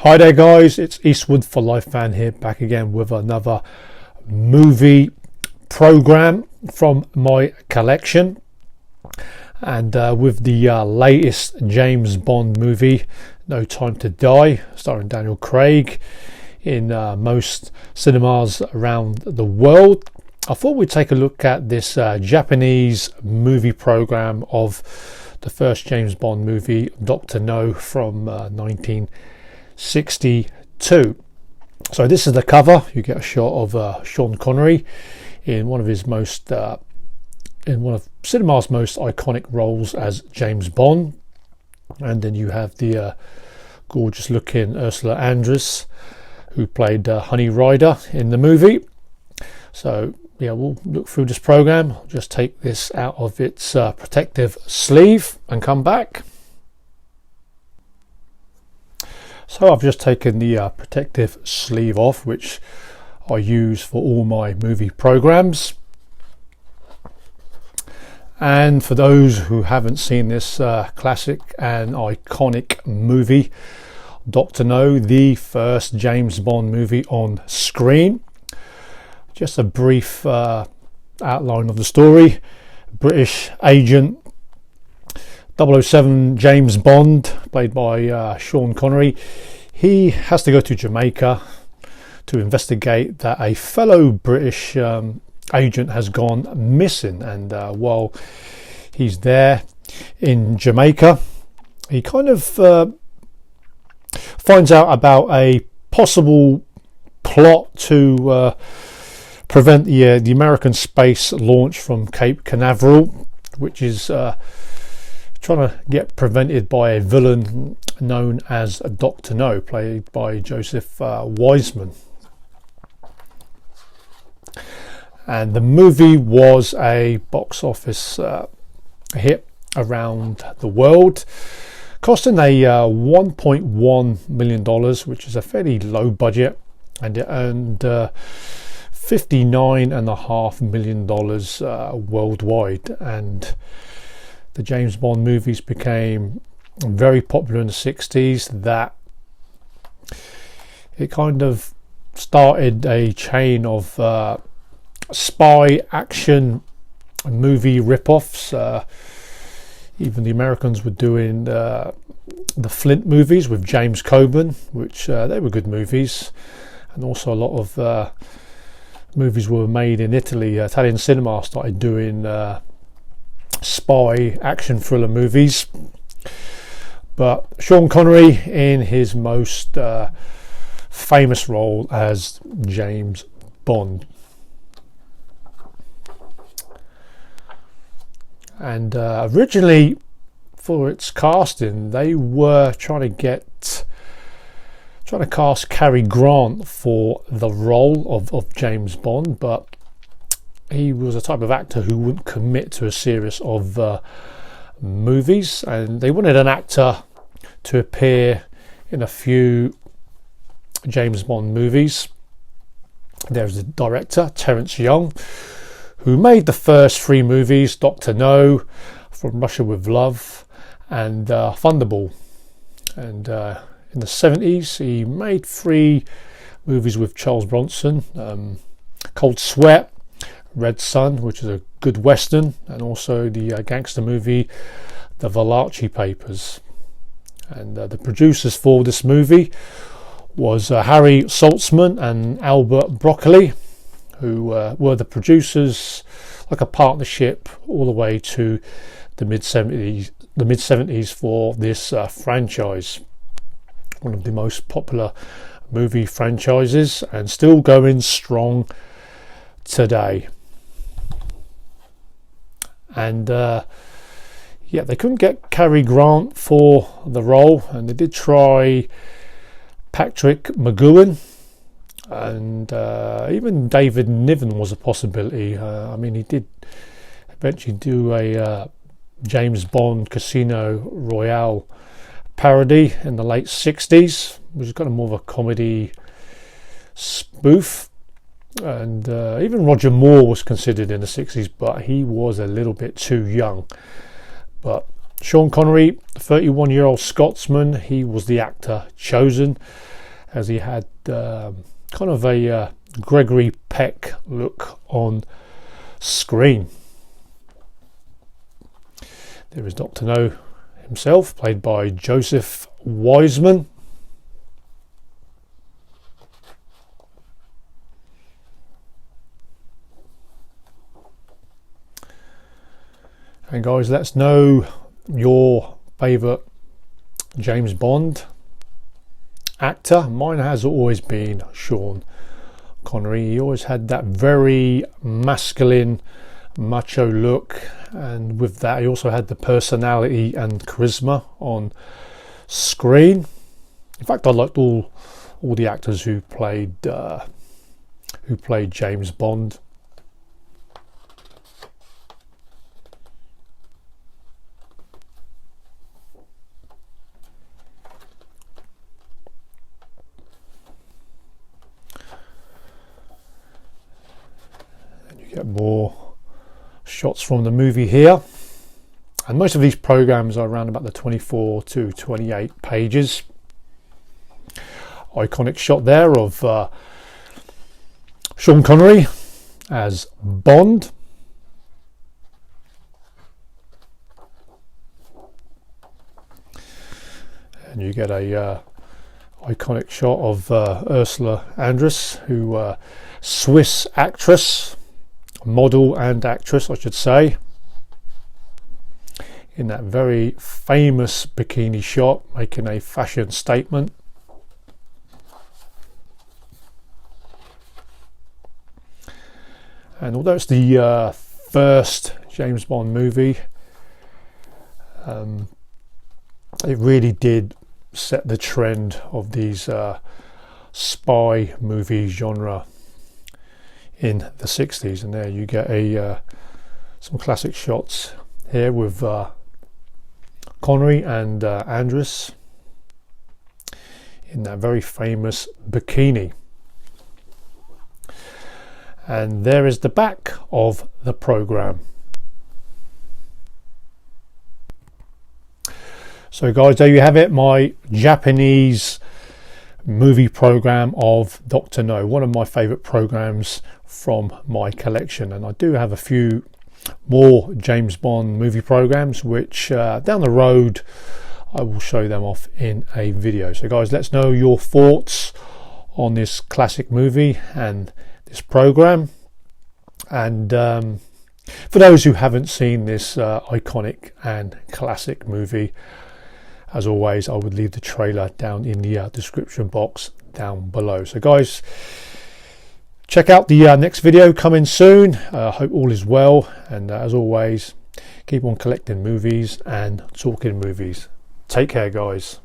Hi there guys, it's Eastwood for Life Fan here, back again with another movie program from my collection, and with the latest James Bond movie, No Time to Die, starring Daniel Craig, in most cinemas around the world. I thought we'd take a look at this Japanese movie program of the first James Bond movie, Dr.No, from 1962. So this is the cover. You get a shot of Sean Connery in one of cinema's most iconic roles as James Bond, and then you have the gorgeous looking Ursula Andress, who played Honey Rider in the movie. So yeah, we'll look through this program. I'll just take this out of its protective sleeve and come back. So I've just taken the protective sleeve off, which I use for all my movie programs. And for those who haven't seen this classic and iconic movie, Dr.No, the first James Bond movie on screen. Just a brief outline of the story. British agent 007 James Bond, played by Sean Connery, he has to go to Jamaica to investigate that a fellow British agent has gone missing, and while he's there in Jamaica, he kind of finds out about a possible plot to prevent the American space launch from Cape Canaveral, which is trying to get prevented by a villain known as Dr. No, played by Joseph Wiseman. And the movie was a box office hit around the world, costing a $1.1 million, which is a fairly low budget, and it earned $59.5 million worldwide. And the James Bond movies became very popular in the 60s, that it kind of started a chain of spy action movie rip-offs. Even the Americans were doing the Flint movies with James Coburn, which they were good movies, and also a lot of movies were made in Italy. Italian cinema started doing spy action thriller movies. But Sean Connery, in his most famous role as James Bond, and originally for its casting, they were trying to cast Cary Grant for the role of James Bond, but he was a type of actor who wouldn't commit to a series of movies, and they wanted an actor to appear in a few James Bond movies. There's the director, Terence Young, who made the first three movies: Dr.No, From Russia with Love, and Thunderball. And in the 70s, he made three movies with Charles Bronson: Cold Sweat, Red Sun, which is a good western, and also the gangster movie The Valachi Papers. And the producers for this movie was Harry Saltzman and Albert Broccoli, who were the producers, like a partnership, all the way to the mid-70s for this franchise. One of the most popular movie franchises, and still going strong today. And yeah, they couldn't get Cary Grant for the role, and they did try Patrick McGoohan, and even David Niven was a possibility. I mean, he did eventually do a James Bond Casino Royale parody in the late 60s, which is kind of more of a comedy spoof. And even Roger Moore was considered in the 60s, but he was a little bit too young. But Sean Connery, the 31-year-old Scotsman, he was the actor chosen as he had kind of a Gregory Peck look on screen. There is Dr. No himself, played by Joseph Wiseman. And guys, let us know your favourite James Bond actor. Mine has always been Sean Connery. He always had that very masculine, macho look, and with that he also had the personality and charisma on screen. In fact, I liked all the actors who played James Bond. Get more shots from the movie here, and most of these programs are around about the 24 to 28 pages. Iconic shot there of Sean Connery as Bond. And you get a iconic shot of Ursula Andress, who Swiss actress, model and actress I should say, in that very famous bikini shot, making a fashion statement. And although it's the first James Bond movie, it really did set the trend of these spy movie genre in the 60s. And there you get some classic shots here with Connery and Andress in that very famous bikini. And there is the back of the program. So guys, there you have it, my Japanese movie program of Dr. No, one of my favorite programs from my collection. And I do have a few more James Bond movie programs which down the road I will show them off in a video. So guys, let's know your thoughts on this classic movie and this program. And for those who haven't seen this iconic and classic movie, as always, I would leave the trailer down in the description box down below. So guys, check out the next video coming soon. Hope all is well, and as always, keep on collecting movies and talking movies. Take care guys.